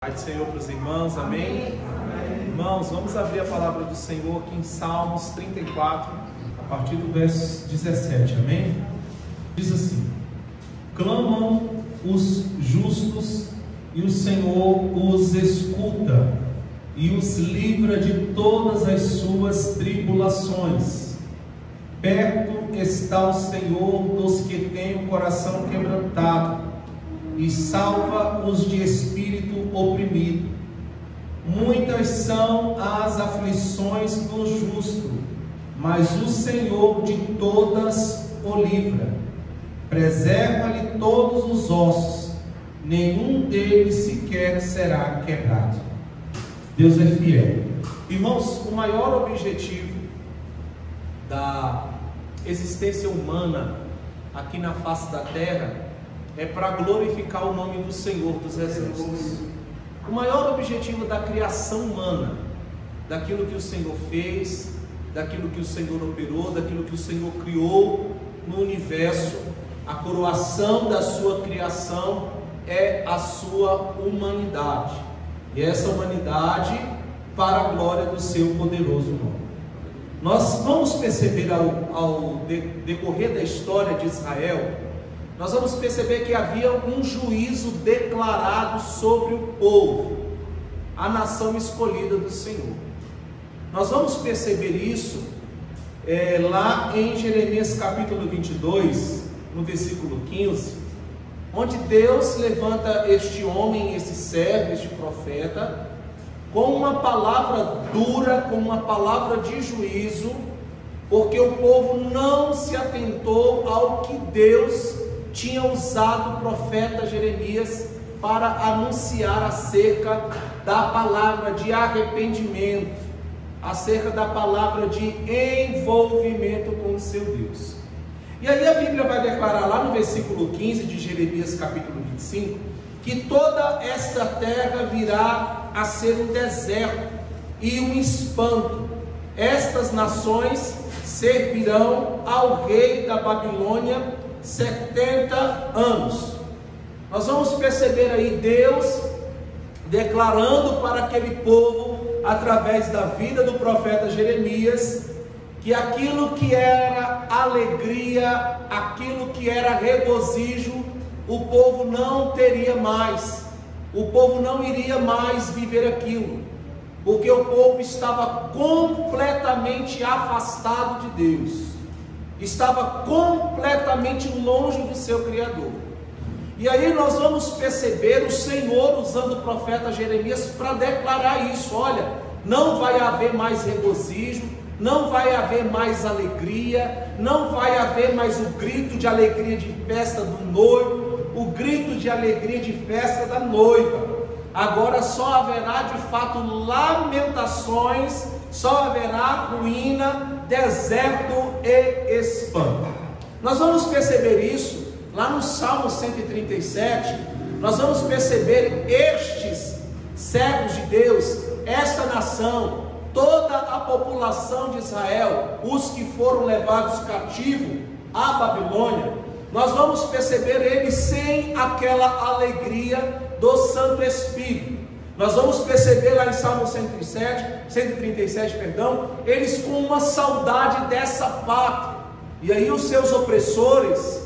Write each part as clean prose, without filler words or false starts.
Pai do Senhor para os irmãos, amém? Irmãos, vamos abrir a palavra do Senhor aqui em Salmos 34, a partir do verso 17, amém? Diz assim: clamam os justos e o Senhor os escuta e os livra de todas as suas tribulações. Perto está o Senhor dos que têm o coração quebrantado e salva os de espírito oprimido. Muitas são as aflições do justo, mas o Senhor de todas o livra. Preserva-lhe todos os ossos, nenhum deles sequer será quebrado. Deus é fiel. Irmãos, o maior objetivo da existência humana aqui na face da terra é para glorificar o nome do Senhor dos Exércitos. O maior objetivo da criação humana, daquilo que o Senhor fez, daquilo que o Senhor operou, daquilo que o Senhor criou no universo, a coroação da sua criação é a sua humanidade. E essa humanidade para a glória do seu poderoso nome. Nós vamos perceber ao decorrer da história de Israel, nós vamos perceber que havia um juízo declarado sobre o povo, a nação escolhida do Senhor. Nós vamos perceber isso lá em Jeremias capítulo 22, no versículo 15, onde Deus levanta este homem, este servo, este profeta, com uma palavra dura, com uma palavra de juízo, porque o povo não se atentou ao que Deus tinha usado o profeta Jeremias para anunciar acerca da palavra de arrependimento, acerca da palavra de envolvimento com o seu Deus. E aí a Bíblia vai declarar lá no versículo 15 de Jeremias capítulo 25, que toda esta terra virá a ser um deserto e um espanto. Estas nações servirão ao rei da Babilônia 70 anos. Nós vamos perceber aí Deus declarando para aquele povo, através da vida do profeta Jeremias, que aquilo que era alegria, aquilo que era regozijo, o povo não teria mais, o povo não iria mais viver aquilo, porque o povo estava completamente afastado de Deus, estava completamente longe do seu Criador. E aí nós vamos perceber o Senhor usando o profeta Jeremias para declarar isso: olha, não vai haver mais regozijo, não vai haver mais alegria, não vai haver mais o grito de alegria de festa do noivo, o grito de alegria de festa da noiva. Agora só haverá de fato lamentações, só haverá ruína, deserto e espanto. Nós vamos perceber isso lá no Salmo 137. Nós vamos perceber estes servos de Deus, esta nação, toda a população de Israel, os que foram levados cativos à Babilônia. Nós vamos perceber eles sem aquela alegria do Santo Espírito. Nós vamos perceber lá em Salmo 137, eles com uma saudade dessa pátria. E aí os seus opressores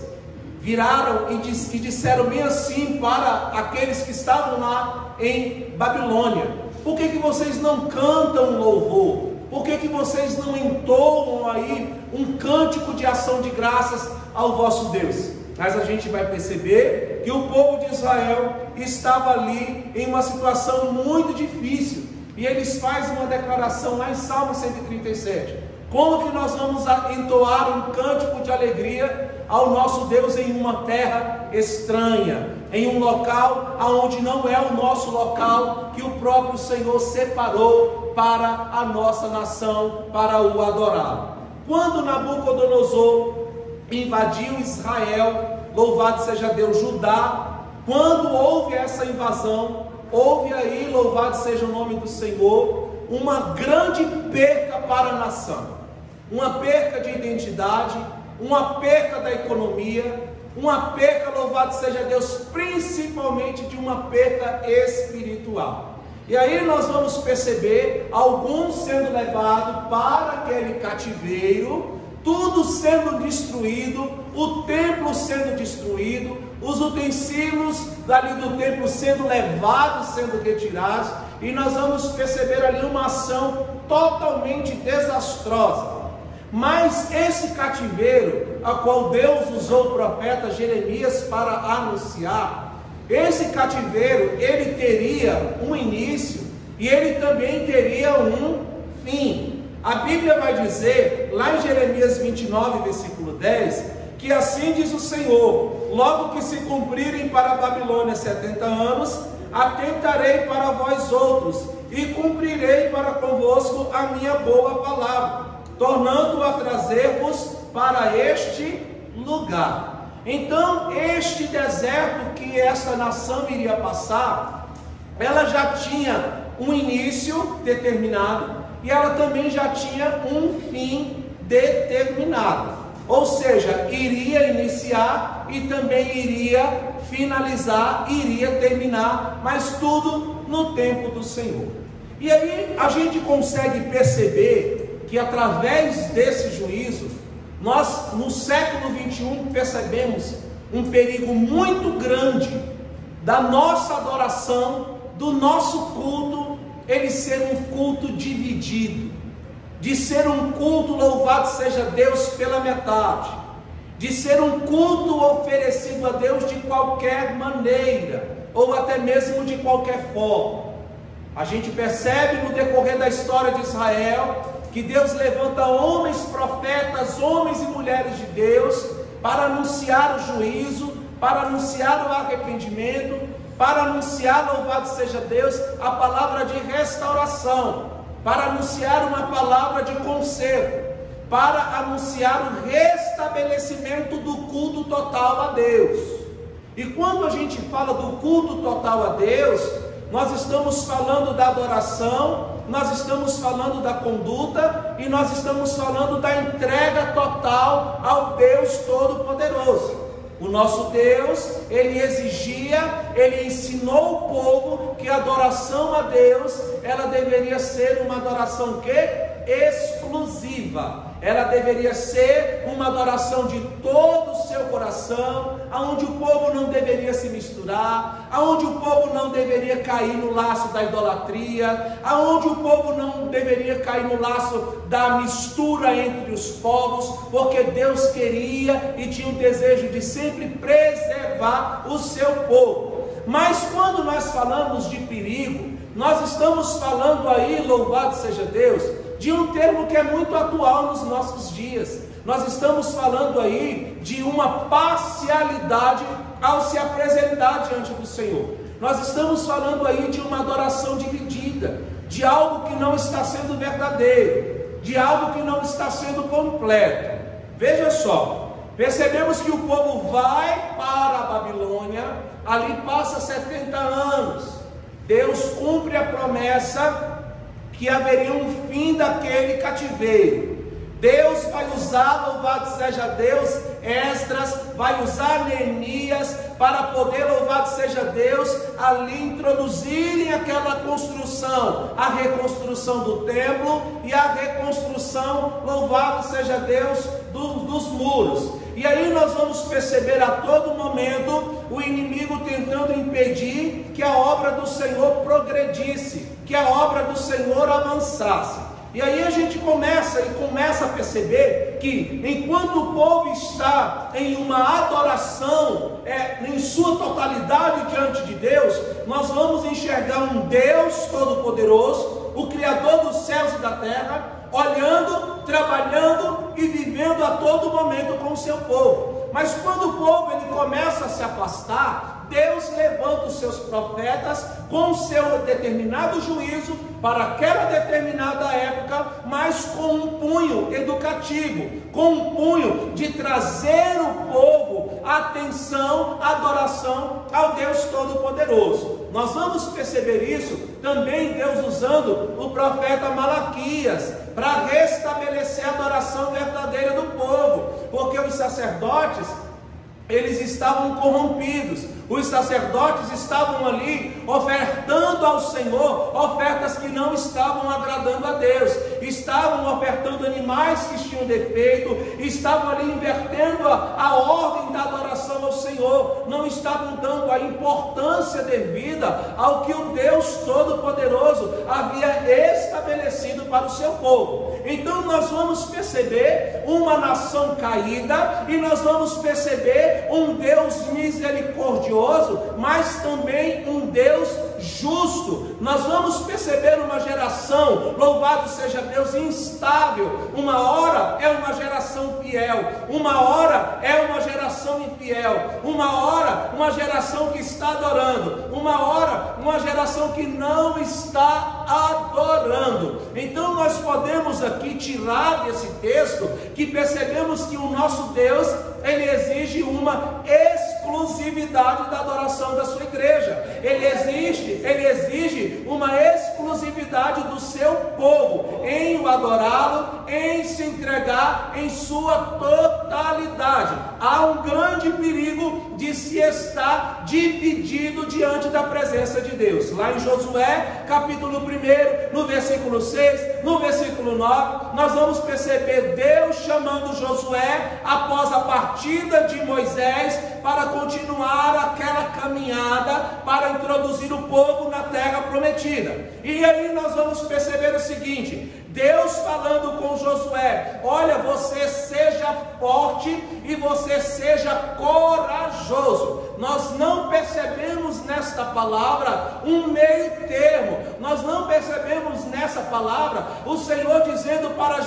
viraram e disseram bem assim para aqueles que estavam lá em Babilônia: por que vocês não cantam louvor? Por que vocês não entoam aí um cântico de ação de graças ao vosso Deus? Mas a gente vai perceber que o povo de Israel estava ali em uma situação muito difícil, e eles fazem uma declaração lá em Salmo 137: como que nós vamos entoar um cântico de alegria ao nosso Deus em uma terra estranha, em um local aonde não é o nosso local, que o próprio Senhor separou para a nossa nação, para o adorar? Quando Nabucodonosor invadiu Israel, louvado seja Deus, Judá, quando houve essa invasão, houve aí, louvado seja o nome do Senhor, uma grande perca para a nação, uma perca de identidade, uma perca da economia, uma perca, louvado seja Deus, principalmente de uma perca espiritual. E aí nós vamos perceber alguns sendo levados para aquele cativeiro, tudo sendo destruído, o templo sendo destruído, os utensílios dali do templo sendo levados, sendo retirados, e nós vamos perceber ali uma ação totalmente desastrosa. Mas esse cativeiro, a qual Deus usou o profeta Jeremias para anunciar, esse cativeiro, ele teria um início e ele também teria um fim. A Bíblia vai dizer, lá em Jeremias 29, versículo 10, que assim diz o Senhor: logo que se cumprirem para a Babilônia 70 anos, atentarei para vós outros, e cumprirei para convosco a minha boa palavra, tornando a trazer-vos para este lugar. Então, este deserto que essa nação iria passar, ela já tinha um início determinado, e ela também já tinha um fim determinado. Ou seja, iria iniciar e também iria finalizar, iria terminar, mas tudo no tempo do Senhor. E aí a gente consegue perceber que através desse juízo, nós no século 21 percebemos um perigo muito grande da nossa adoração, do nosso culto, ele ser um culto dividido, de ser um culto, louvado seja Deus, pela metade, de ser um culto oferecido a Deus de qualquer maneira, ou até mesmo de qualquer forma. A gente percebe no decorrer da história de Israel, que Deus levanta homens, profetas, homens e mulheres de Deus, para anunciar o juízo, para anunciar o arrependimento, para anunciar, louvado seja Deus, a palavra de restauração, para anunciar uma palavra de conserto, para anunciar o restabelecimento do culto total a Deus. E quando a gente fala do culto total a Deus, nós estamos falando da adoração, nós estamos falando da conduta e nós estamos falando da entrega total ao Deus Todo-Poderoso. O nosso Deus, ele exigia, ele ensinou o povo que a adoração a Deus, ela deveria ser uma adoração exclusiva. Ela deveria ser uma adoração de todo o seu coração, aonde o povo não deveria se misturar, aonde o povo não deveria cair no laço da idolatria, aonde o povo não deveria cair no laço da mistura entre os povos, porque Deus queria e tinha o desejo de sempre preservar o seu povo. Mas quando nós falamos de perigo, nós estamos falando aí, louvado seja Deus, de um termo que é muito atual nos nossos dias. Nós estamos falando aí de uma parcialidade ao se apresentar diante do Senhor. Nós estamos falando aí de uma adoração dividida, de algo que não está sendo verdadeiro, de algo que não está sendo completo. Veja só, percebemos que o povo vai para a Babilônia, ali passa 70 anos, Deus cumpre a promessa que haveria um fim daquele cativeiro. Deus vai usar, louvado seja Deus, Esdras, vai usar Neemias para poder, louvado seja Deus, ali introduzirem aquela construção, a reconstrução do templo e a reconstrução, louvado seja Deus, dos muros. E aí nós vamos perceber a todo momento o inimigo tentando impedir que a obra do Senhor progredisse, que a obra do Senhor avançasse. E aí a gente começa a perceber que enquanto o povo está em uma adoração em sua totalidade diante de Deus, nós vamos enxergar um Deus Todo-Poderoso, o Criador dos céus e da terra, olhando, trabalhando e vivendo a todo momento com o seu povo. Mas quando o povo ele começa a se afastar, Deus levanta os seus profetas com o seu determinado juízo para aquela determinada época, mas com um punho educativo, com um punho de trazer o povo à atenção, à adoração ao Deus Todo-Poderoso. Nós vamos perceber isso também Deus usando o profeta Malaquias para restabelecer a adoração verdadeira do povo, porque os sacerdotes eles estavam corrompidos. Os sacerdotes estavam ali ofertando ao Senhor ofertas que não estavam agradando a Deus, estavam ofertando animais que tinham defeito, estavam ali invertendo a ordem da adoração ao Senhor, não estavam dando a importância devida ao que o Deus Todo-Poderoso havia estabelecido para o seu povo. Então nós vamos perceber uma nação caída, e nós vamos perceber um Deus misericordioso, mas também um Deus justo. Nós vamos perceber uma geração, louvado seja Deus, instável. Uma hora é uma geração fiel, uma hora é uma geração infiel, uma hora uma geração que está adorando, uma hora uma geração que não está adorando. Então nós podemos aqui tirar desse texto que percebemos que o nosso Deus, ele exige uma exclusividade da adoração da sua igreja. Ele exige uma exclusividade do seu povo em o adorá-lo, em se entregar em sua totalidade. Há um grande perigo de se estar dividido diante da presença de Deus. Lá em Josué, capítulo 1, no versículo 6, no versículo 9, nós vamos perceber Deus chamando Josué após a partida de Moisés para continuar aquela caminhada para introduzir o povo na terra prometida. E aí nós vamos perceber o seguinte: Deus falando com Josué: olha, você seja forte e você seja corajoso. Nós não percebemos nesta palavra um meio termo. Nós não percebemos nessa palavra o Senhor dizendo para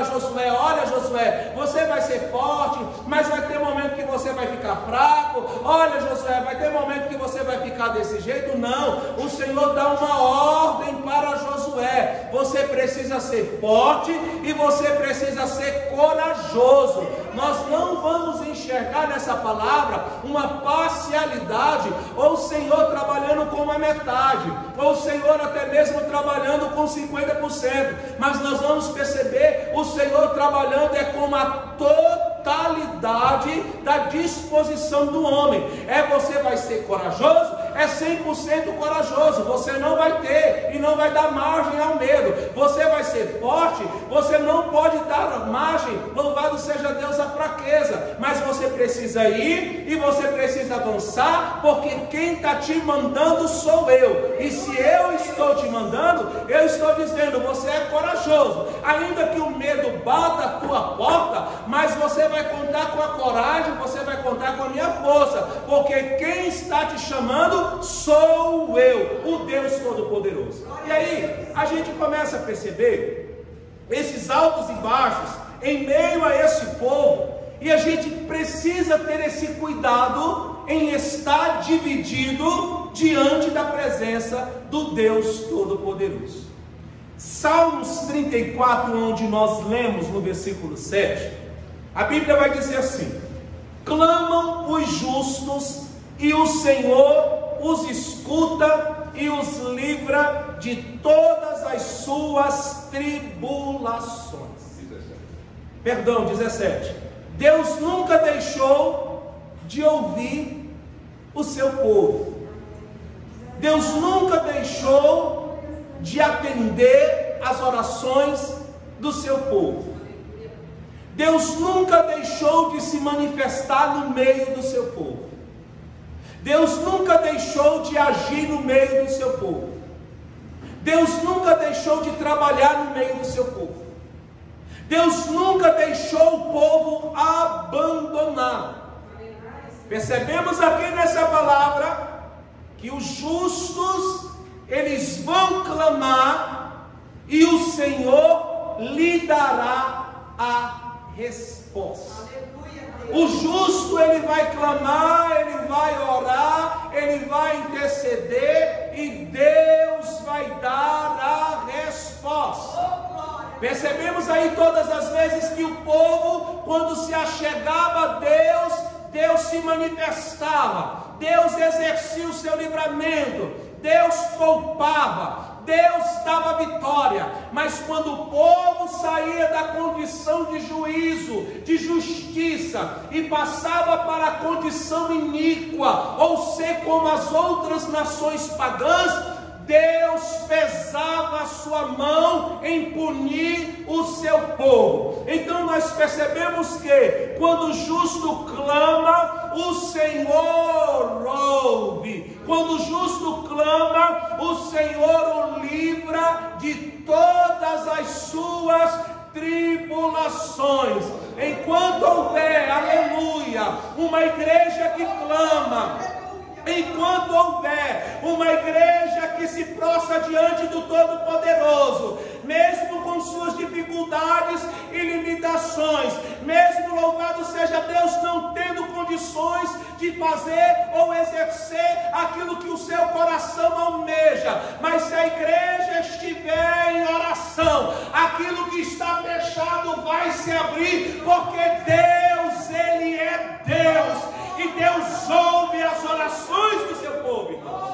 Josué: olha, Josué, você vai ser forte, mas vai ter momento que você vai ficar fraco. Olha, Josué, vai ter momento que você vai ficar desse jeito. Não, o Senhor dá uma ordem para Josué: você precisa ser forte e você precisa ser corajoso. Nós não vamos enxergar nessa palavra uma parcialidade, ou o Senhor trabalhando com uma metade, ou o Senhor até mesmo trabalhando com 50%, mas nós vamos perceber o Senhor trabalhando com uma totalidade da disposição do homem. Você vai ser corajoso, é 100% corajoso, você não vai ter e não vai dar margem ao medo. Você vai ser forte, você não pode dar margem, louvado seja Deus, à fraqueza, mas você precisa ir e você precisa avançar, porque quem está te mandando sou eu. E se eu estou te mandando, eu estou dizendo: você é corajoso, ainda que o medo bata a tua porta, mas você vai contar com a coragem, você vai contar com a minha força, porque quem está te chamando sou eu, o Deus Todo-Poderoso. E aí a gente começa a perceber esses altos e baixos em meio a esse povo, e a gente precisa ter esse cuidado em estar dividido diante da presença do Deus Todo-Poderoso. Salmos 34, onde nós lemos no versículo 7, a Bíblia vai dizer assim: clamam os justos e o Senhor os escuta e os livra de todas as suas tribulações. 17. Deus nunca deixou de ouvir o seu povo. Deus nunca deixou de atender as orações do seu povo. Deus nunca deixou de se manifestar no meio do seu povo. Deus nunca deixou de agir no meio do seu povo. Deus nunca deixou de trabalhar no meio do seu povo. Deus nunca deixou o povo abandonado. Percebemos aqui nessa palavra que os justos, eles vão clamar e o Senhor lhe dará a resposta. O justo, ele vai clamar, ele vai orar, ele vai interceder e Deus vai dar a resposta. Percebemos aí todas as vezes que o povo, quando se achegava a Deus, Deus se manifestava, Deus exercia o seu livramento, Deus poupava, Deus dava vitória, mas quando o povo saía da condição de juízo, de justiça, e passava para a condição iníqua, ou ser como as outras nações pagãs, Deus pesava a sua mão em punir o seu povo. Então nós percebemos que quando o justo clama, o Senhor ouve. Quando o justo clama, o Senhor o livra de todas as suas tribulações. Enquanto houver, aleluia, uma igreja que clama, enquanto houver uma igreja que se prostra diante do Todo-Poderoso, mesmo com suas dificuldades e limitações, mesmo louvado seja Deus, não tendo condições de fazer ou exercer aquilo que o seu coração almeja, mas se a igreja estiver em oração, aquilo que está fechado vai se abrir, porque Deus, Ele é Deus. E Deus ouve as orações do seu povo, irmãos.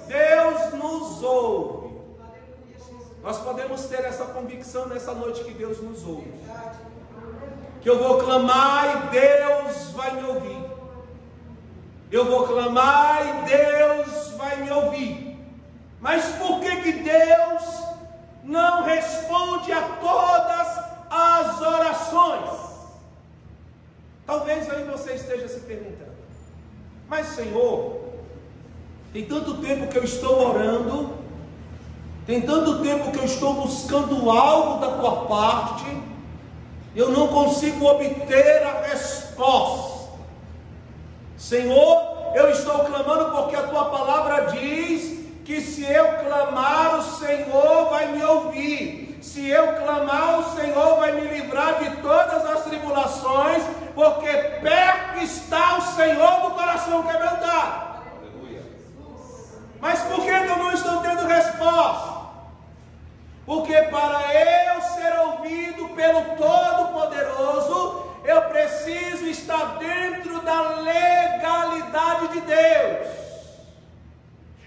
Deus nos ouve. Nós podemos ter essa convicção nessa noite que Deus nos ouve. Que eu vou clamar e Deus vai me ouvir. Eu vou clamar e Deus vai me ouvir. Mas por que Deus não responde a todas as orações? Talvez aí você esteja se perguntando: mas Senhor, tem tanto tempo que eu estou orando, tem tanto tempo que eu estou buscando algo da tua parte, eu não consigo obter a resposta. Senhor, eu estou clamando porque a tua palavra diz que se eu clamar, o Senhor vai me ouvir. Se eu clamar, o Senhor vai me livrar de todas as tribulações, porque perto está o Senhor do coração quebrantado. Mas por que eu não estou tendo resposta? Porque para eu ser ouvido pelo Todo-Poderoso, eu preciso estar dentro da legalidade de Deus.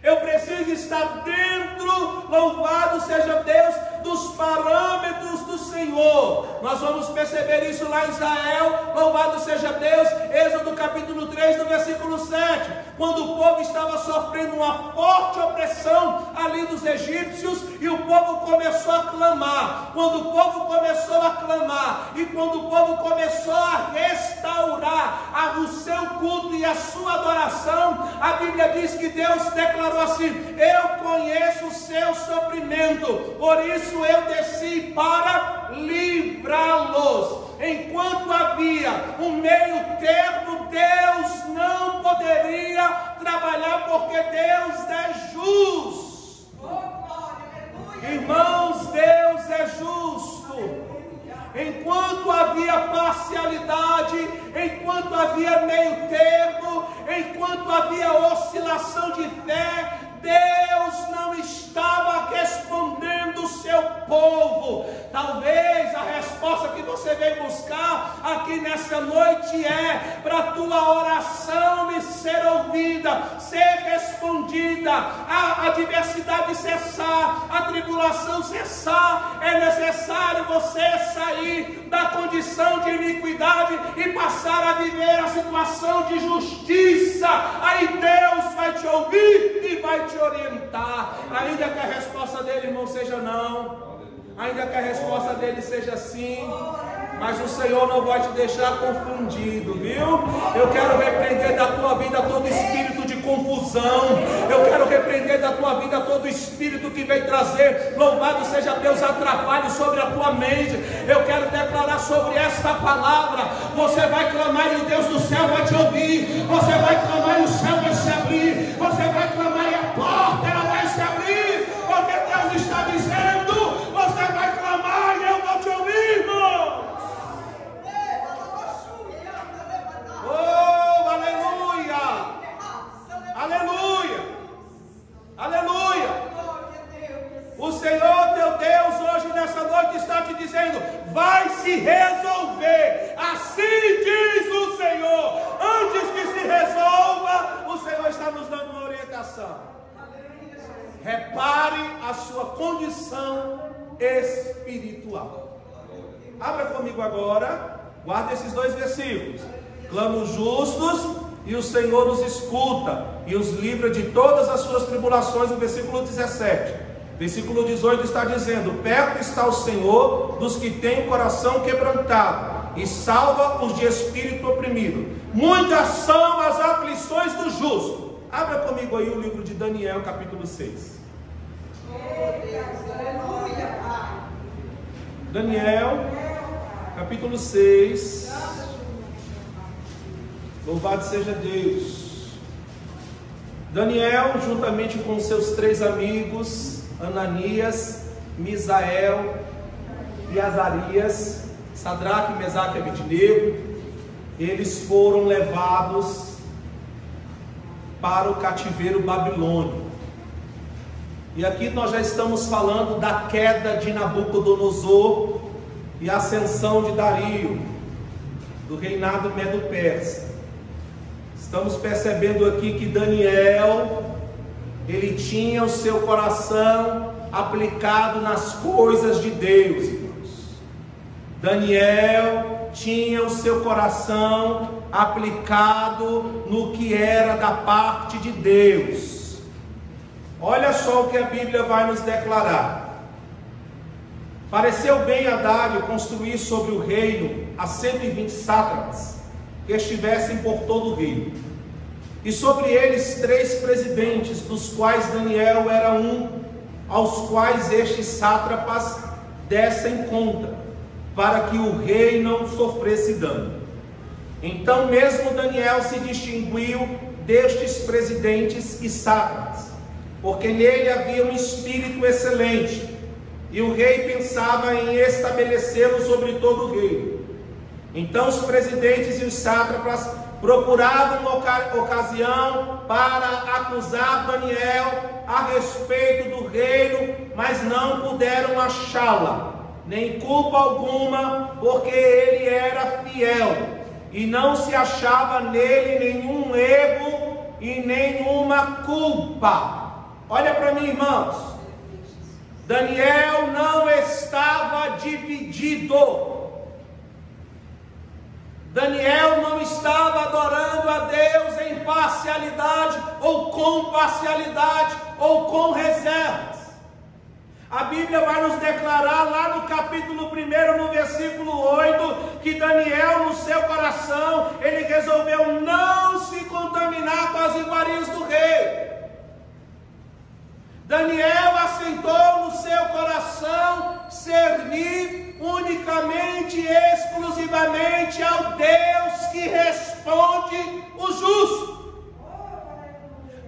Eu preciso estar dentro, louvado seja Deus, dos parâmetros do Senhor. Nós vamos perceber isso lá em Israel, louvado seja Deus, Êxodo capítulo 3, no versículo 7, quando o povo estava sofrendo uma forte opressão ali dos egípcios, e o povo começou a clamar. Quando o povo começou a clamar, e quando o povo começou a restaurar o seu culto e a sua adoração, a Bíblia diz que Deus declarou assim: eu conheço o seu sofrimento, por isso eu desci para livrá-los. Enquanto havia um meio termo, Deus não poderia trabalhar, porque Deus é justo. Irmãos, Deus é justo. Enquanto havia parcialidade, enquanto havia meio termo, enquanto havia oscilação de fé, Deus não estava respondendo o seu povo. Talvez a resposta que você veio buscar aqui nessa noite é para a tua oração ser ouvida, ser respondida, a adversidade cessar, a tribulação cessar. É necessário você sair da condição de iniquidade e passar a viver a situação de justiça. Aí Deus vai te ouvir e vai te orientar, ainda que a resposta dele, irmão, seja não, ainda que a resposta dele seja sim, mas o Senhor não vai te deixar confundido, viu? Eu quero repreender da tua vida todo espírito de confusão, eu quero repreender da tua vida todo espírito que vem trazer, louvado seja Deus, atrapalho sobre a tua mente. Eu quero declarar sobre esta palavra: você vai clamar e o Deus do céu vai te ouvir, você vai clamar e o céu vai se abrir, você vai clamar e a porta ela vai se abrir, porque Deus está dizendo: você vai clamar e eu vou te ouvir, irmão. Oh, aleluia, aleluia, aleluia. O Senhor teu Deus hoje nessa noite está te dizendo: vai se resolver, assim diz o Senhor. Antes que se resolva, o Senhor está nos dando uma orientação. expiação. Repare a sua condição espiritual. Abra comigo agora, guarda esses 2 versículos. Clama os justos e o Senhor os escuta e os livra de todas as suas tribulações. No versículo 17. Versículo 18 está dizendo: perto está o Senhor dos que têm o coração quebrantado e salva os de espírito oprimido. Muitas são as aflições do justo. Abra comigo aí o livro de Daniel, capítulo 6. Daniel, capítulo 6. Louvado seja Deus. Daniel, juntamente com seus 3 amigos, Ananias, Misael e Azarias, Sadraque, Mesaque e Abednego, eles foram levados para o cativeiro babilônico. E aqui nós já estamos falando da queda de Nabucodonosor e a ascensão de Dario, do reinado Medo-Persa. Estamos percebendo aqui que Daniel, ele tinha o seu coração aplicado nas coisas de Deus, irmãos. Daniel tinha o seu coração aplicado no que era da parte de Deus. Olha só o que a Bíblia vai nos declarar. Pareceu bem a Dário construir sobre o reino a 120 sátrapas que estivessem por todo o reino, e sobre eles 3 presidentes, dos quais Daniel era um, aos quais estes sátrapas dessem conta, para que o rei não sofresse dano. Então mesmo Daniel se distinguiu destes presidentes e sátrapas, porque nele havia um espírito excelente, e o rei pensava em estabelecê-lo sobre todo o reino. Então os presidentes e os sátrapas procuravam ocasião para acusar Daniel a respeito do reino, mas não puderam achá-la, nem culpa alguma, porque ele era fiel, e não se achava nele nenhum erro e nenhuma culpa. Olha para mim, irmãos. Daniel não estava dividido. Daniel não estava adorando a Deus em parcialidade, ou com parcialidade, ou com reservas. A Bíblia vai nos declarar lá no capítulo 1, no versículo 8, que Daniel, no seu coração, ele resolveu não se contaminar com as iguarias do rei. Daniel assentou no seu coração servir unicamente, exclusivamente ao Deus que responde o justo.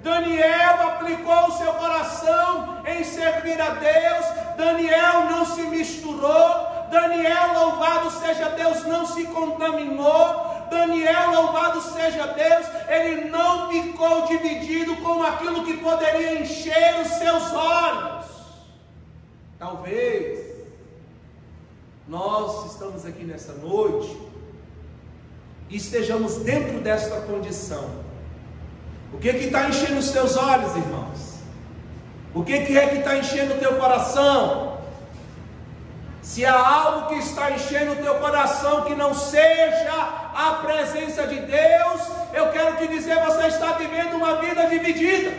Daniel aplicou o seu coração em servir a Deus. Daniel não se misturou. Daniel, louvado seja Deus, não se contaminou. Daniel, louvado seja Deus, ele não ficou dividido com aquilo que poderia encher os seus olhos. Talvez nós estamos aqui nessa noite e estejamos dentro desta condição. O que está enchendo os teus olhos, irmãos? O que é que está enchendo o teu coração? Se há algo que está enchendo o teu coração que não seja a presença de Deus, eu quero te dizer, você está vivendo uma vida dividida.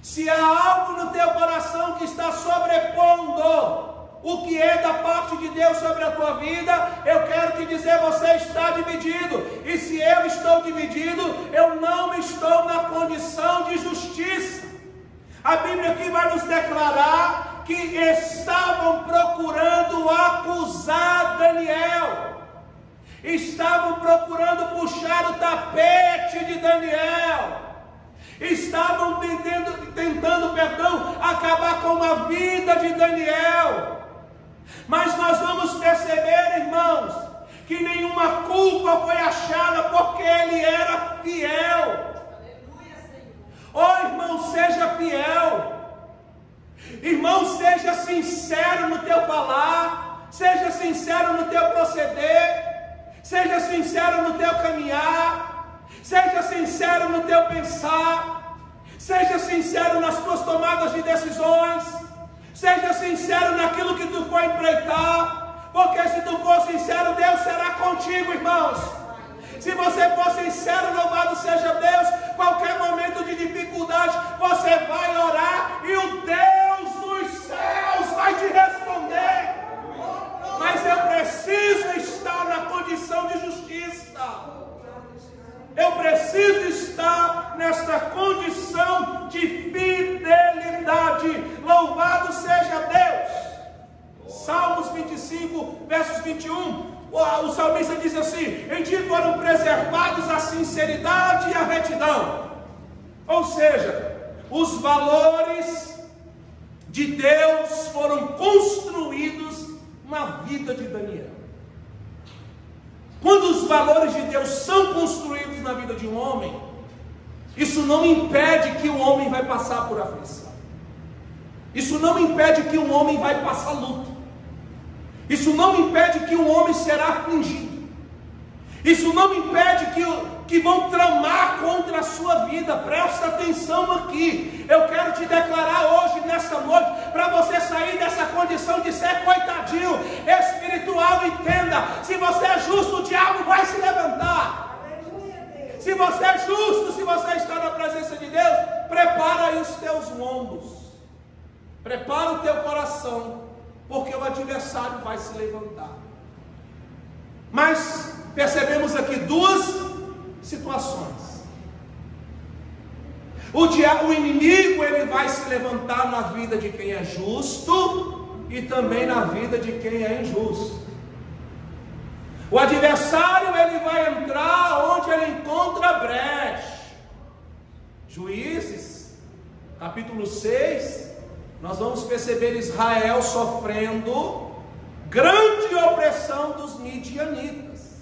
Se há algo no teu coração que está sobrepondo o que é da parte de Deus sobre a tua vida, eu quero te dizer, você está dividido. E se eu estou dividido, eu não estou na condição de justiça. A Bíblia aqui vai nos declarar que estavam procurando acusar Daniel, estavam procurando puxar o tapete de Daniel, estavam tentando, acabar com a vida de Daniel. Mas nós vamos perceber, irmãos, que nenhuma culpa foi achada, porque ele era fiel. Oh, irmão, seja fiel. Irmão, seja sincero no teu falar, seja sincero no teu proceder, seja sincero no teu caminhar, Seja sincero no teu pensar, seja sincero nas tuas tomadas de decisões, seja sincero naquilo que tu for empreitar, porque se tu for sincero, Deus será contigo, irmãos. Se você for sincero, louvado seja Deus, qualquer momento de dificuldade, você vai orar e o Deus dos céus vai te responder. Mas eu preciso estar na condição de justiça. Eu preciso estar nesta condição de fidelidade. Louvado seja Deus. Salmos 25, versos 21. O salmista diz assim: em ti foram preservados a sinceridade e a retidão. Ou seja, os valores de Deus foram construídos na vida de Daniel. Quando os valores de Deus são construídos na vida de um homem, isso não impede que o homem vai passar por aflição. Isso não impede que um homem vai passar luto. Isso não impede que um homem será afligido. Isso não impede que vão tramar contra a sua vida. Presta atenção aqui. Eu quero te declarar hoje, nesta noite, para você sair dessa condição de ser coitadinho espiritual. Entenda: se você é justo, o diabo vai se levantar. Se você é justo, se você está na presença de Deus, prepara aí os teus lombos, prepara o teu coração, porque o adversário vai se levantar. Mas percebemos aqui duas situações. O inimigo, ele vai se levantar na vida de quem é justo e também na vida de quem é injusto. O adversário, ele vai entrar onde ele encontra brecha. Juízes, capítulo 6, nós vamos perceber Israel sofrendo grande opressão dos midianitas.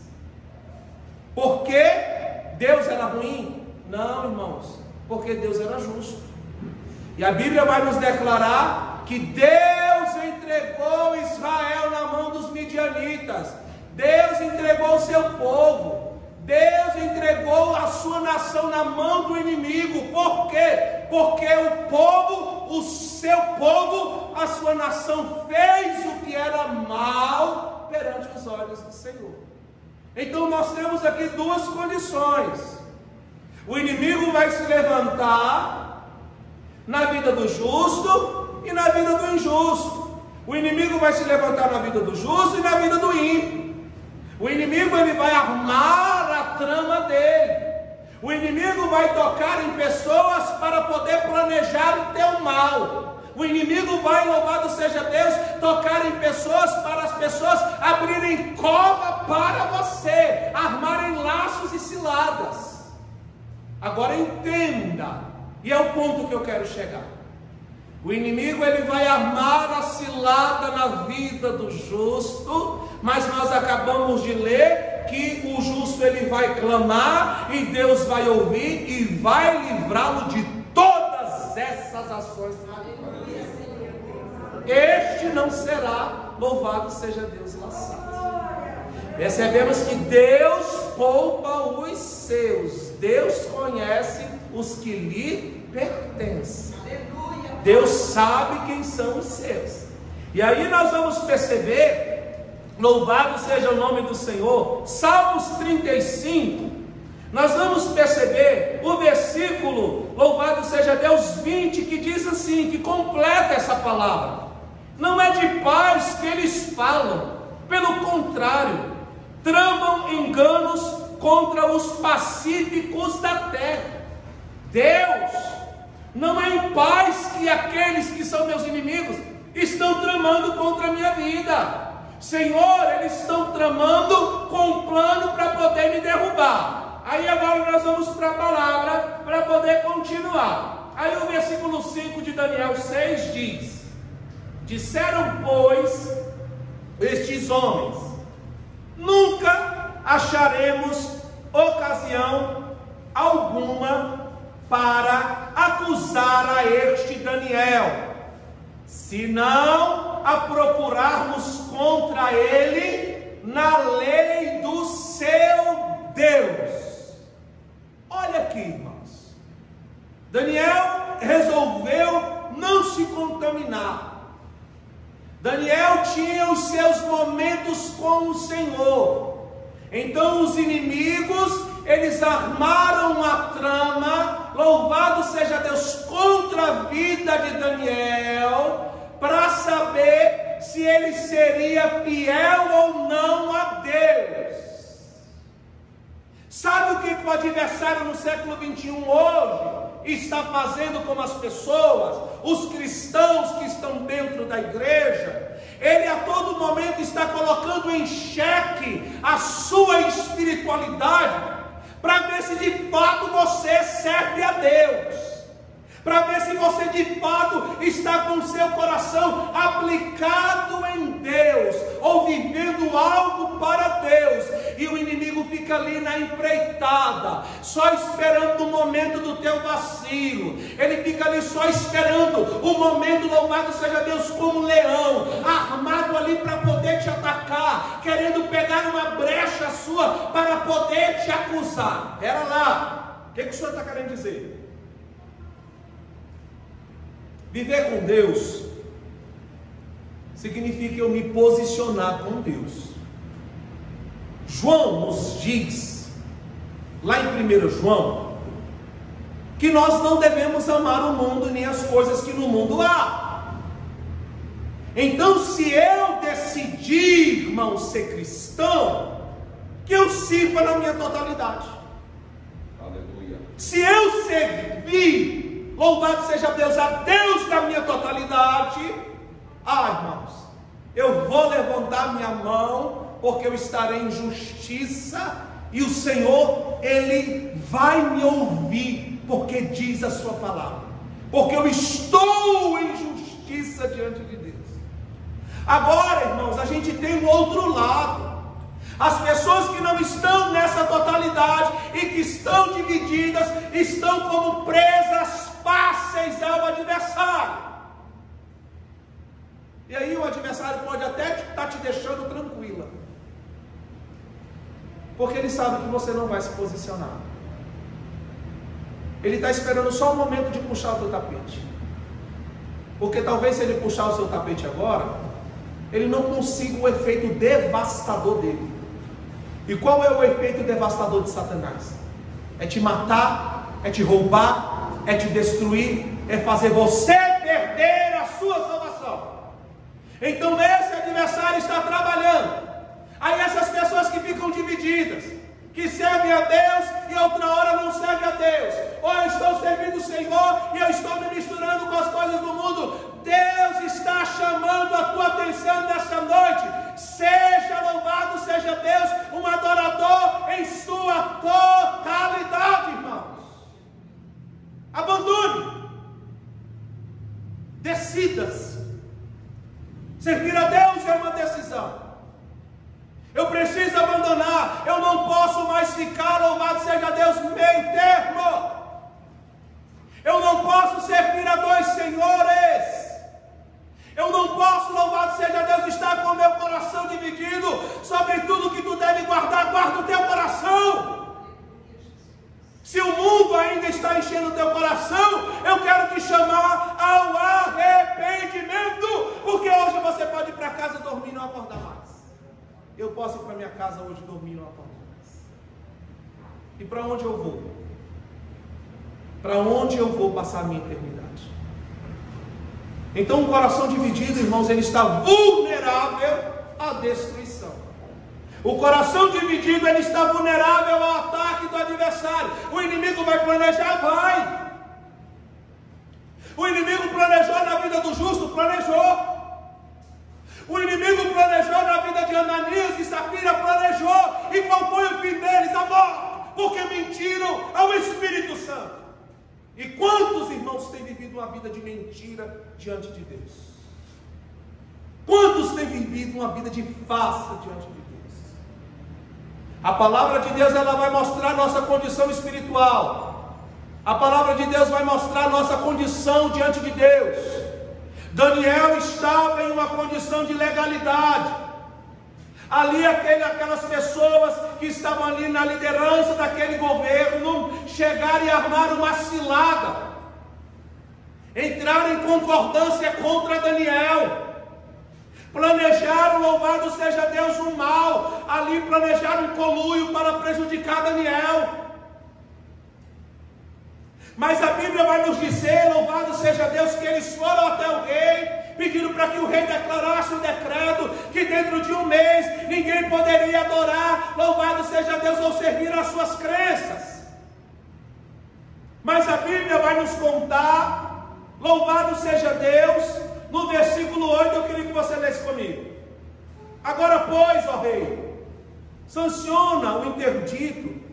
Por que Deus era ruim? Não, irmãos, porque Deus era justo. E a Bíblia vai nos declarar que Deus entregou Israel na mão dos midianitas. Deus entregou o seu povo. Deus entregou a sua nação na mão do inimigo. Por quê? Porque o seu povo, a sua nação fez o que era mal perante os olhos do Senhor. Então nós temos aqui duas condições. O inimigo vai se levantar na vida do justo e na vida do injusto. O inimigo vai se levantar na vida do justo e na vida do ímpio. O inimigo, ele vai armar a trama dele. O inimigo vai tocar em pessoas para poder planejar o teu mal. O inimigo vai, louvado seja Deus, tocar em pessoas para as pessoas abrirem cova para você, armarem laços e ciladas. Agora entenda, e é o ponto que eu quero chegar. O inimigo, ele vai armar a cilada na vida do justo, mas nós acabamos de ler que o justo, ele vai clamar e Deus vai ouvir e vai livrá-lo de todas essas ações. Este não será, louvado seja Deus, laçado. Percebemos que Deus poupa os seus. Deus conhece os que lhe pertencem. Deus sabe quem são os seus. E aí nós vamos perceber, louvado seja o nome do Senhor, Salmos 35, nós vamos perceber o versículo, louvado seja Deus, 20, que diz assim, que completa essa palavra. Não é de paz que eles falam, pelo contrário, tramam enganos contra os pacíficos da terra. Deus, não é em paz que aqueles que são meus inimigos estão tramando contra a minha vida. Senhor, eles estão tramando com um plano para poder me derrubar. Aí agora nós vamos para a palavra para poder continuar. Aí o versículo 5 de Daniel 6 diz: disseram, pois, estes homens, nunca acharemos ocasião alguma para acusar a este Daniel, senão a procurarmos contra ele na lei do seu Deus. Olha aqui, irmãos. Daniel resolveu não se contaminar. Daniel tinha os seus momentos com o Senhor. Então os inimigos, eles armaram uma trama, louvado seja Deus, contra a vida de Daniel, para saber se ele seria fiel ou não a Deus. Sabe o que o adversário no século 21 hoje está fazendo com as pessoas, os cristãos que estão dentro da igreja? Ele a todo momento está colocando em xeque a sua espiritualidade, para ver se de fato você serve a Deus, para ver se você de fato está com seu coração aplicado em Deus, ou vivendo algo para Deus. E o inimigo fica ali na empreitada, só esperando o momento do teu vacilo. Ele fica ali só esperando o momento, louvado seja Deus, como leão, armado ali para poder te atacar, querendo pegar uma brecha sua para poder te acusar. Pera lá, o que o senhor está querendo dizer? Viver com Deus significa eu me posicionar com Deus. João nos diz, lá em 1 João, que nós não devemos amar o mundo nem as coisas que no mundo há. Então, se eu decidir, irmão, ser cristão, que eu sirva na minha totalidade. Aleluia. Se eu servir, louvado seja Deus, a Deus da minha totalidade, irmãos, eu vou levantar minha mão, porque eu estarei em justiça, e o Senhor, Ele vai me ouvir, porque diz a sua palavra, porque eu estou em justiça diante de Deus. Agora, irmãos, a gente tem um outro lado. As pessoas que não estão nessa totalidade e que estão divididas, estão como presas fáceis ao adversário. E aí o adversário pode até estar te deixando tranquila, porque ele sabe que você não vai se posicionar. Ele está esperando só o momento de puxar o teu tapete, porque talvez se ele puxar o seu tapete agora, ele não consiga o efeito devastador dele. E qual é o efeito devastador de Satanás? É te matar, é te roubar, é te destruir, é fazer você perder a sua salvação. Então esse adversário está trabalhando. Aí essas pessoas que ficam divididas, que servem a Deus e outra hora não servem a Deus, ou eu estou servindo o Senhor e eu estou me misturando com as coisas do mundo. Deus está chamando a tua atenção nesta noite. Seja louvado, seja Deus, um adorador em sua totalidade, irmãos. Abandone, decida-se. Servir a Deus é uma decisão. Eu preciso abandonar, eu não posso mais ficar, louvado seja Deus, meio termo. Eu não posso servir a dois senhores. Eu não posso, louvado seja Deus, estar com o meu coração dividido. Sobre tudo que tu deve guardar, guarda o teu coração. Se o mundo ainda está enchendo o teu coração, eu quero te chamar ao arrependimento, porque hoje você pode ir para casa dormir e não acordar mais. Eu posso ir para minha casa hoje dormir e não acordar mais. E para onde eu vou? Para onde eu vou passar a minha eternidade? Então o coração dividido, irmãos, ele está vulnerável à destruição. O coração dividido, ele está vulnerável ao ataque do adversário. O inimigo vai planejar? Vai. O inimigo planejou na vida do justo? Planejou. O inimigo planejou na vida de Ananias e Safira? Planejou. E qual foi o fim deles? A morte. Porque mentiram ao Espírito Santo. E quantos irmãos têm vivido uma vida de mentira diante de Deus? Quantos têm vivido uma vida de farsa diante de Deus? A palavra de Deus, ela vai mostrar nossa condição espiritual. A palavra de Deus vai mostrar nossa condição diante de Deus. Daniel estava em uma condição de legalidade. ali aquelas pessoas que estavam ali na liderança daquele governo chegaram e armaram uma cilada, entraram em concordância contra Daniel, planejaram, louvado seja Deus, o mal, ali planejaram um conluio para prejudicar Daniel. Mas a Bíblia vai nos dizer, louvado seja Deus, que eles foram até o rei, pediram para que o rei declarasse um decreto, que dentro de um mês ninguém poderia adorar, louvado seja Deus, ou servir às suas crenças. Mas a Bíblia vai nos contar, louvado seja Deus, no versículo 8, eu queria que você lesse comigo. Agora, pois, ó rei, sanciona o interdito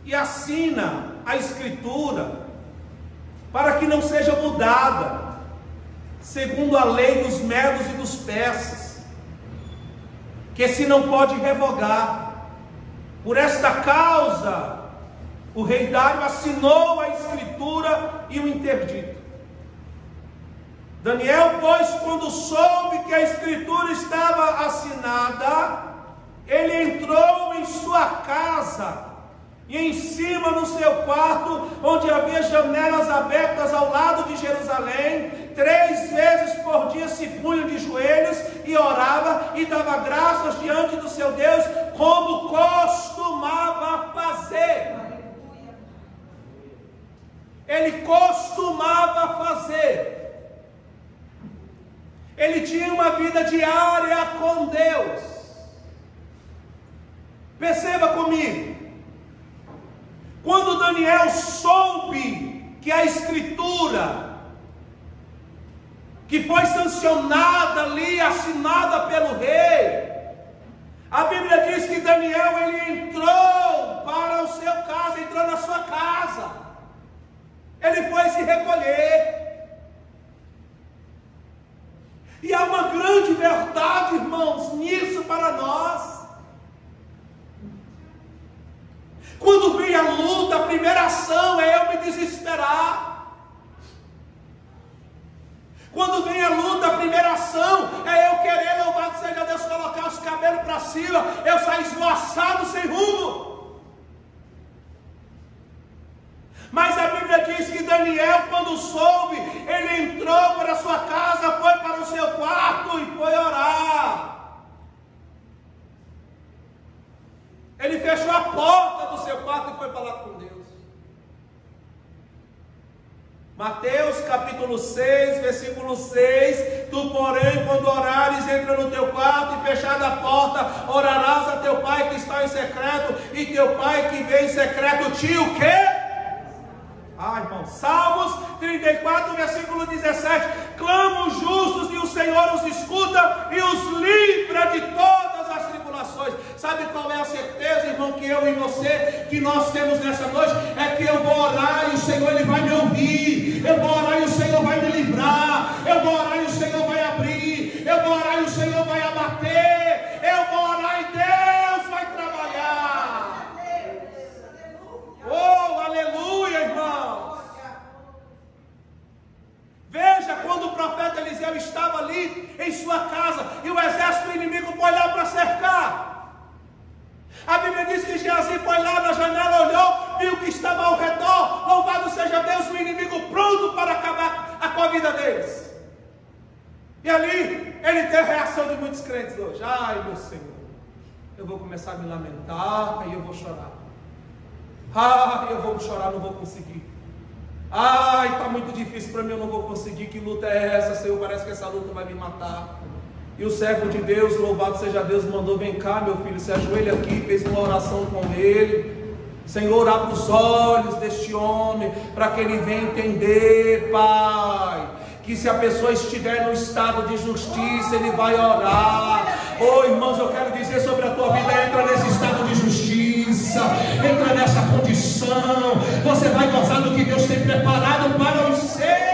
e assina a escritura, para que não seja mudada, segundo a lei dos medos e dos persas, que se não pode revogar. Por esta causa, o rei Dário assinou a escritura e o interdito. Daniel, pois, quando soube que a escritura estava assinada, ele entrou em sua casa, e em cima no seu quarto, onde havia janelas abertas ao lado de Jerusalém, 3 vezes por dia se punha de joelhos e orava e dava graças diante do seu Deus, como costumava fazer. Ele costumava fazer. Ele tinha uma vida diária com Deus. Perceba comigo. Quando Daniel soube que a escritura, que foi sancionada ali, assinada pelo rei, a Bíblia diz que Daniel, ele entrou para o seu casa, entrou na sua casa, ele foi se recolher. E há uma grande verdade, irmãos, nisso para nós. Quando vem a luta, a primeira ação é eu me desesperar. Quando vem a luta, a primeira ação é eu querer, louvado seja Deus, colocar os cabelos para cima, eu sair esvoaçado sem rumo. Mas a Bíblia diz que Daniel, quando soube, ele entrou para a sua casa, foi para o seu quarto e foi orar. Ele fechou a porta do seu quarto e foi falar com Deus. Mateus capítulo 6, versículo 6. Tu, porém, quando orares, entra no teu quarto e fechada a porta, orarás a teu pai que está em secreto, e teu pai que vem em secreto te o quê? Irmão, Salmos 34, versículo 17. Clama os justos e o Senhor os escuta e os livra de todas as tribulações. Sabe qual é a certeza, irmão, que eu e você, que nós temos nessa noite? É que eu vou orar e o Senhor, Ele vai me ouvir. Eu vou orar e o Senhor vai me livrar. Eu vou orar e o Senhor vai abrir. Eu vou orar e o Senhor vai abater. Eu vou orar e Deus vai trabalhar. Oh, aleluia, irmãos. Veja, quando o profeta Eliseu estava ali em sua casa e o exército inimigo foi lá para cercar. A Bíblia diz que Geazi foi lá na janela, olhou, viu que estava ao redor, louvado seja Deus, o inimigo pronto para acabar com a vida deles. E ali, ele teve a reação de muitos crentes hoje. Ai, meu Senhor, eu vou começar a me lamentar, aí eu vou chorar. Eu vou chorar, não vou conseguir. Está muito difícil para mim, eu não vou conseguir. Que luta é essa, Senhor? Parece que essa luta vai me matar. E o servo de Deus, louvado seja Deus, mandou: vem cá, meu filho, se ajoelha aqui, fez uma oração com ele. Senhor, abre os olhos deste homem, para que ele venha entender, Pai, que se a pessoa estiver no estado de justiça, ele vai orar. Irmãos, eu quero dizer sobre a tua vida: entra nesse estado de justiça, entra nessa condição, você vai gozar do que Deus tem preparado para os seus.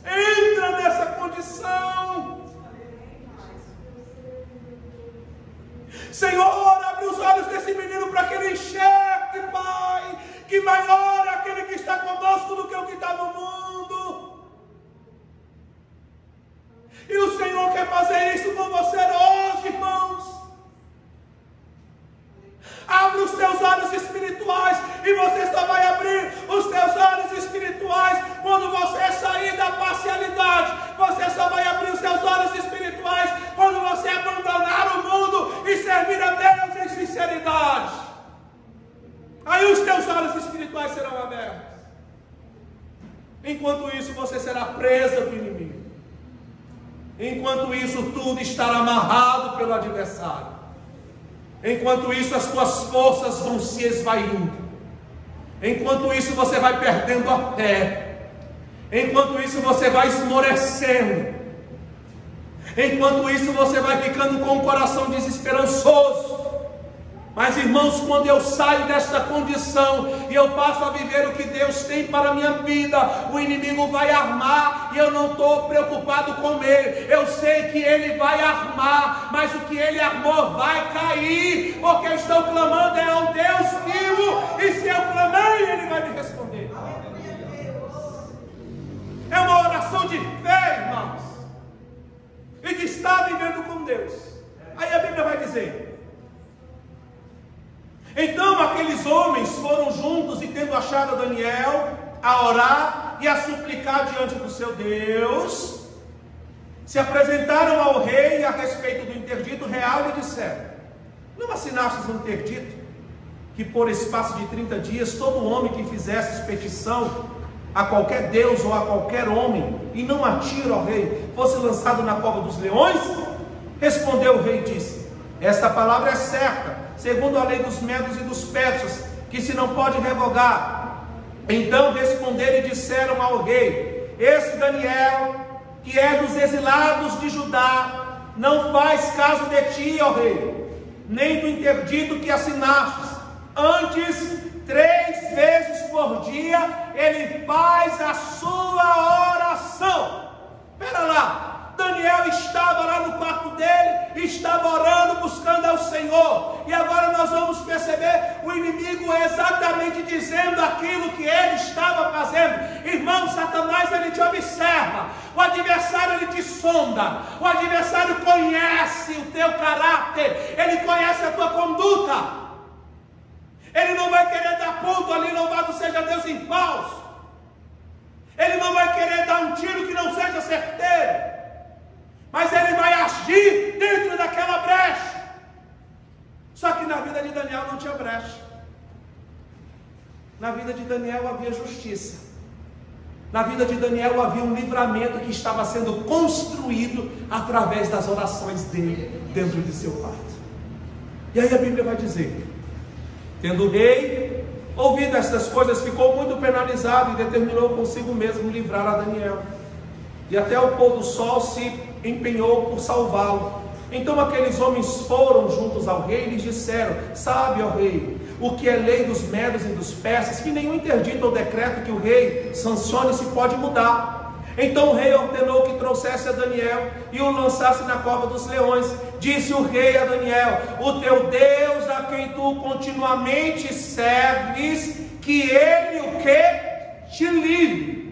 Entra nessa condição. Senhor, abre os olhos desse menino para que ele enxergue, Pai, que maior é aquele que está conosco do que o que está no mundo. E o Senhor quer Enquanto isso, você será presa do inimigo. Enquanto isso, tudo estará amarrado pelo adversário. Enquanto isso, as tuas forças vão se esvaindo. Enquanto isso, você vai perdendo a fé. Enquanto isso, você vai esmorecendo. Enquanto isso, você vai ficando com o coração desesperançoso. Mas, irmãos, quando eu saio desta condição e eu passo a viver o que Deus tem para a minha vida, o inimigo vai armar e eu não estou preocupado com ele. Eu sei que ele vai armar, mas o que ele armou vai cair, porque eu estou clamando é ao Deus vivo, e se eu clamei, ele vai me responder. É uma oração de fé, irmãos, e de estar vivendo com Deus. Aí a Bíblia vai dizer: então aqueles homens foram juntos e, tendo achado Daniel, a orar e a suplicar diante do seu Deus, se apresentaram ao rei a respeito do interdito real e lhe disseram: não assinastes um interdito que por espaço de 30 dias todo homem que fizesse petição a qualquer deus ou a qualquer homem e não atire ao rei fosse lançado na cova dos leões? Respondeu o rei e disse: esta palavra é certa, segundo a lei dos medos e dos persas, que se não pode revogar. Então responderam e disseram ao rei: esse Daniel, que é dos exilados de Judá, não faz caso de ti, ó rei, nem do interdito que assinastes. Antes, 3 vezes por dia, ele faz a sua oração. Espera lá, Daniel estava lá no quarto dele, estava orando, buscando ao Senhor, e agora nós vamos perceber o inimigo exatamente dizendo aquilo que ele estava fazendo. Irmão, Satanás, ele te observa, o adversário, ele te sonda, o adversário conhece o teu caráter, ele conhece a tua conduta, ele não vai querer dar ponto ali, louvado seja Deus, em falso, ele não vai querer dar um tiro que não seja certeiro, mas ele vai agir dentro daquela brecha. Só que na vida de Daniel não tinha brecha. Na vida de Daniel havia justiça. Na vida de Daniel havia um livramento que estava sendo construído através das orações dele dentro de seu quarto. E aí a Bíblia vai dizer: tendo o rei ouvido estas coisas, ficou muito penalizado e determinou consigo mesmo livrar a Daniel. E até o pôr do sol se empenhou por salvá-lo. Então aqueles homens foram juntos ao rei e lhes disseram: sabe, ó rei, o que é lei dos medos e dos persas, que nenhum interdito ou decreto que o rei sancione se pode mudar. Então o rei ordenou que trouxesse a Daniel e o lançasse na cova dos leões. Disse o rei a Daniel: o teu Deus, a quem tu continuamente serves, que ele o que? Te livre.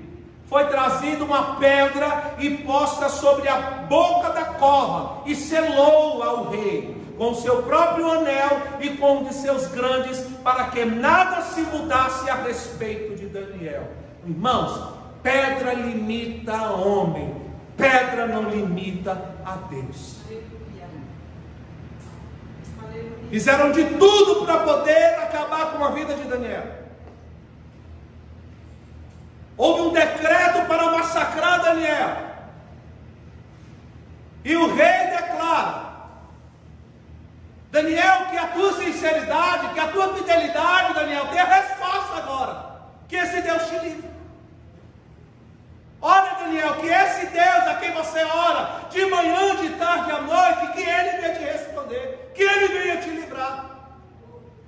Foi trazida uma pedra e posta sobre a boca da cova, e selou ao rei com o seu próprio anel e com um de seus grandes, para que nada se mudasse a respeito de Daniel. Irmãos, pedra limita homem, pedra não limita a Deus. Fizeram de tudo para poder acabar com a vida de Daniel. Houve um decreto para massacrar Daniel. E o rei declara: Daniel, que a tua sinceridade, que a tua fidelidade, Daniel, tem a resposta agora. Que esse Deus te livre. Ora, Daniel, que esse Deus a quem você ora, de manhã, de tarde, à noite, que ele venha te responder, que ele venha te livrar,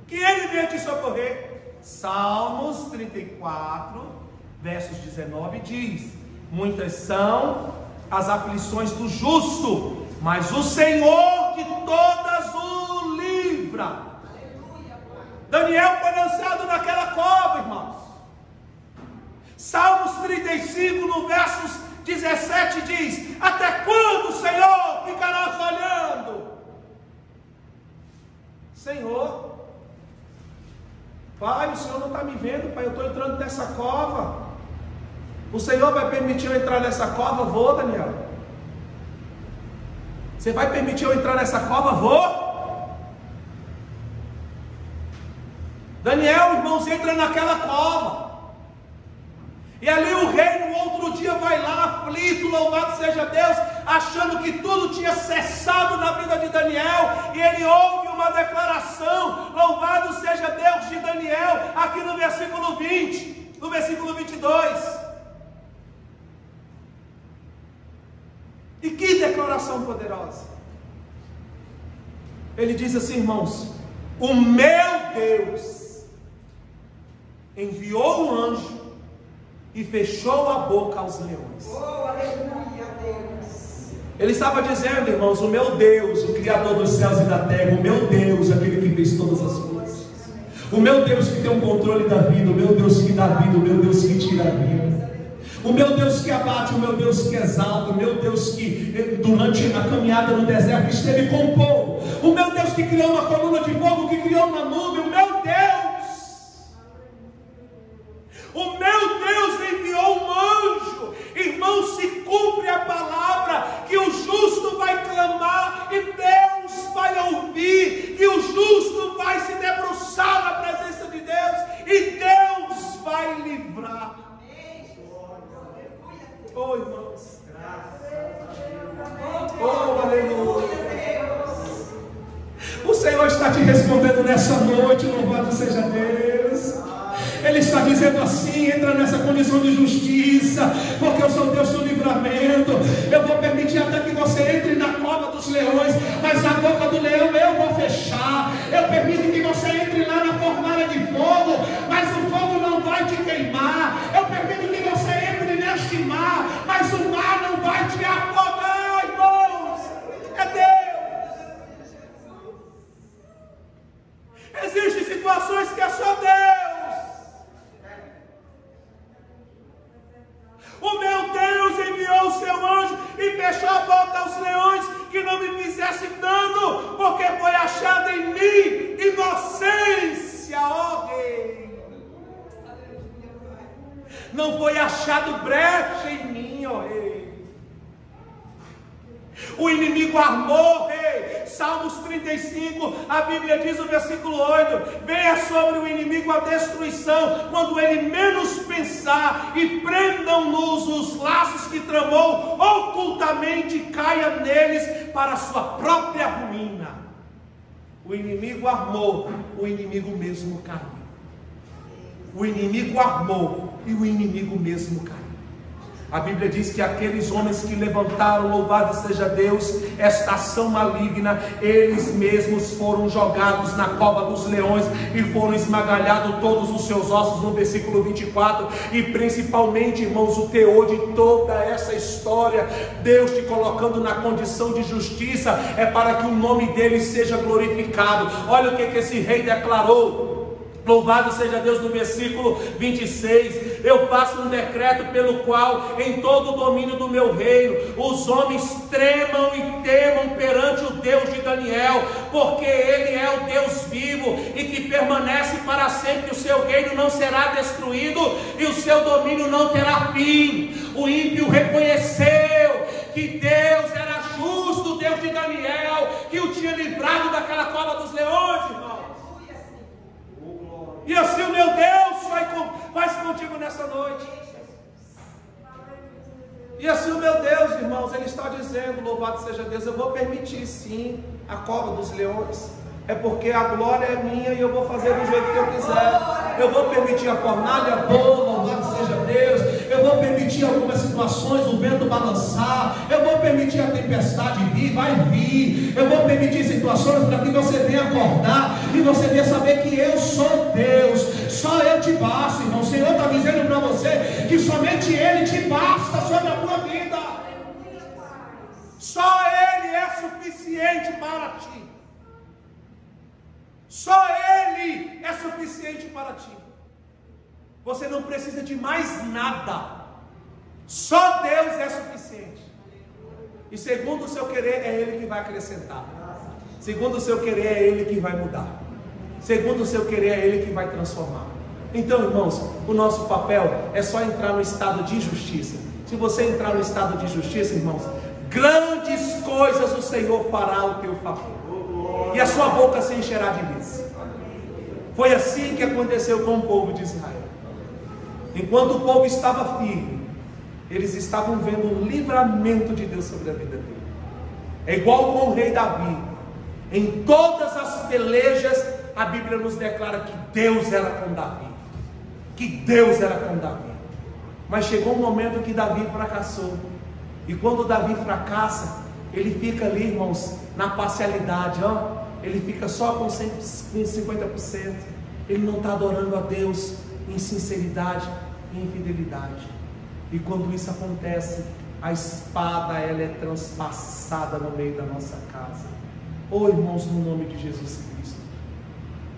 que ele venha te socorrer. Salmos 34, versos 19 diz: muitas são as aflições do justo, mas o Senhor de todas o livra. Aleluia. Daniel foi lançado naquela cova, irmãos. Salmos 35, no versos 17 diz: até quando, Senhor, ficarás olhando? Senhor, Pai, o Senhor não está me vendo, Pai, eu estou entrando nessa cova. O Senhor vai permitir eu entrar nessa cova? Vou, Daniel. Você vai permitir eu entrar nessa cova? Vou. Daniel, irmãos, entra naquela cova. E ali o rei dia vai lá aflito, louvado seja Deus, achando que tudo tinha cessado na vida de Daniel, e ele ouve uma declaração, louvado seja Deus, de Daniel, aqui no versículo 20, no versículo 22. E que declaração poderosa! Ele diz assim, irmãos: o meu Deus enviou um anjo e fechou a boca aos leões. Oh, aleluia, Deus. Ele estava dizendo, irmãos, o meu Deus, o Criador dos céus e da terra, o meu Deus, aquele que fez todas as coisas, o meu Deus que tem o controle da vida, o meu Deus que dá vida, o meu Deus que tira a vida, o meu Deus que abate, o meu Deus que exalta, o meu Deus que durante a caminhada no deserto esteve com o povo, o meu Deus que criou uma coluna de fogo, que criou uma nuvem, o meu Deus enviou um anjo. Irmão, se cumpre a palavra que o justo vai clamar e Deus vai ouvir, que o justo vai se debruçar na presença de Deus e Deus vai livrar. Oh, irmãos, oh, aleluia. O Senhor está te respondendo nessa noite, louvado seja Deus. Ele está dizendo assim: entra nessa condição de justiça, porque eu sou Deus do livramento. Eu vou permitir até que você entre na cova dos leões, mas a boca do leão eu vou fechar. Eu permito que você entre lá na fornalha de fogo, mas o fogo não vai te queimar. Eu permito que você entre neste mar, mas o mar não vai te afogar, irmãos. É Deus. Existem situações que é só Deus. O meu Deus enviou o seu anjo e fechou a boca aos leões, que não me fizesse dano, porque foi achada em mim inocência, ó Rei. Não foi achado brecha em mim, ó Rei. O inimigo armou, Rei. Salmos 35, a Bíblia diz no versículo 8: venha sobre o inimigo a destruição, quando ele menos pensar, e prendam-nos os laços que tramou, ocultamente caia neles para a sua própria ruína. O inimigo armou, o inimigo mesmo caiu. O inimigo armou e o inimigo mesmo caiu. A Bíblia diz que aqueles homens que levantaram, louvado seja Deus, esta ação maligna, eles mesmos foram jogados na cova dos leões e foram esmagalhados todos os seus ossos, no versículo 24. E principalmente, irmãos, o teor de toda essa história, Deus te colocando na condição de justiça, é para que o nome dele seja glorificado. Olha o que esse rei declarou. Louvado seja Deus, no versículo 26, eu faço um decreto pelo qual em todo o domínio do meu reino os homens tremam e temam perante o Deus de Daniel, porque ele é o Deus vivo e que permanece para sempre. O seu reino não será destruído e o seu domínio não terá fim. O ímpio reconheceu que Deus era justo, o Deus de Daniel, que o tinha livrado daquela cova dos leões, irmão. E assim o meu Deus faz contigo nessa noite. E assim o meu Deus, irmãos, Ele está dizendo, louvado seja Deus, eu vou permitir sim a cova dos leões. É porque a glória é minha e eu vou fazer do jeito que eu quiser. Eu vou permitir a fornalha boa, louvado seja Deus. Eu vou permitir algumas situações, o vento balançar. Eu vou permitir a tempestade vir, vai vir. Eu vou permitir situações para que você venha acordar e você venha saber que eu sou Deus. Só eu te basto, irmão. O Senhor está dizendo para você que somente Ele te basta sobre a tua vida. Só Ele é suficiente para ti. Só Ele é suficiente para ti. Você não precisa de mais nada. Só Deus é suficiente. E segundo o seu querer, é Ele que vai acrescentar. Segundo o seu querer, é Ele que vai mudar. Segundo o seu querer, é Ele que vai transformar. Então, irmãos, o nosso papel é só entrar no estado de justiça. Se você entrar no estado de justiça, irmãos, grandes coisas o Senhor fará ao teu favor. E a sua boca se encherá de bênção. Foi assim que aconteceu com o povo de Israel. Enquanto o povo estava firme, eles estavam vendo o livramento de Deus sobre a vida dele. É igual com o rei Davi. Em todas as pelejas, a Bíblia nos declara que Deus era com Davi. Que Deus era com Davi. Mas chegou um momento que Davi fracassou. E quando Davi fracassa, ele fica ali, irmãos, na parcialidade, ó. Ele fica só com 50%. Ele não está adorando a Deus em sinceridade e em fidelidade. E quando isso acontece, a espada ela é transpassada no meio da nossa casa. Oh, irmãos, no nome de Jesus Cristo,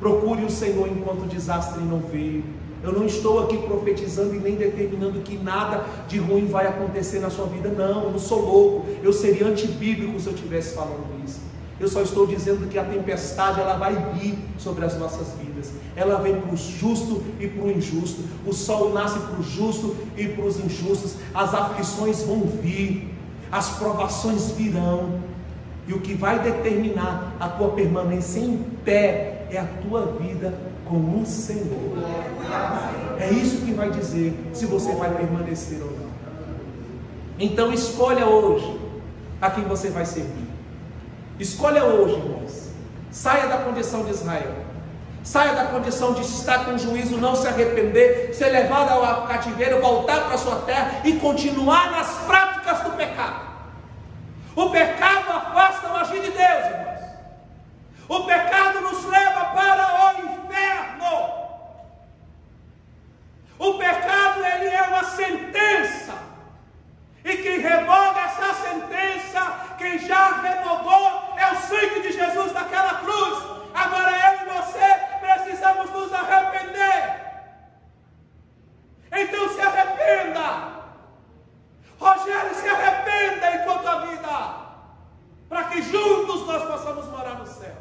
procure o Senhor enquanto o desastre não veio. Eu não estou aqui profetizando e nem determinando que nada de ruim vai acontecer na sua vida, não. Eu não sou louco, eu seria antibíblico se eu estivesse falando isso. Eu só estou dizendo que a tempestade ela vai vir sobre as nossas vidas. Ela vem para o justo e para o injusto. O sol nasce para o justo e para os injustos. As aflições vão vir, as provações virão. E o que vai determinar a tua permanência em pé é a tua vida com o Senhor. É isso que vai dizer se você vai permanecer ou não. Então escolha hoje a quem você vai servir. Escolha hoje, irmãos. Saia da condição de Israel. Saia da condição de estar com juízo, não se arrepender, ser levado ao cativeiro, voltar para a sua terra e continuar nas práticas do pecado. O pecado afasta o agir de Deus, irmãos. O pecado nos leva para o inferno. O pecado, ele é uma sentença. E quem revoga essa sentença, quem já revogou, é o sangue de Jesus naquela cruz. Agora eu e você precisamos nos arrepender. Então se arrependa. Rogério, se arrependa enquanto a vida, para que juntos nós possamos morar no céu,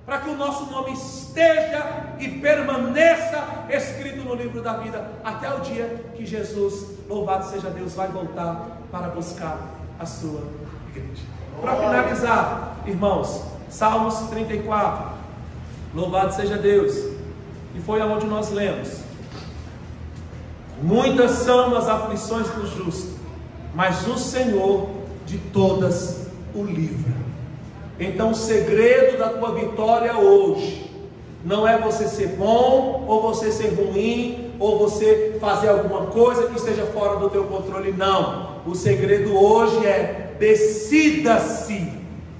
para que o nosso nome esteja e permaneça escrito no livro da vida, até o dia que Jesus, louvado seja Deus, vai voltar para buscar a sua igreja. Para finalizar, irmãos, Salmos 34, louvado seja Deus, e foi aonde nós lemos: muitas são as aflições do justo, mas o Senhor de todas o livra. Então o segredo da tua vitória hoje não é você ser bom, ou você ser ruim, ou você fazer alguma coisa que esteja fora do teu controle, não. O segredo hoje é: decida-se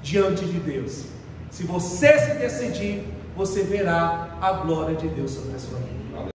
diante de Deus. Se você se decidir, você verá a glória de Deus sobre a sua vida.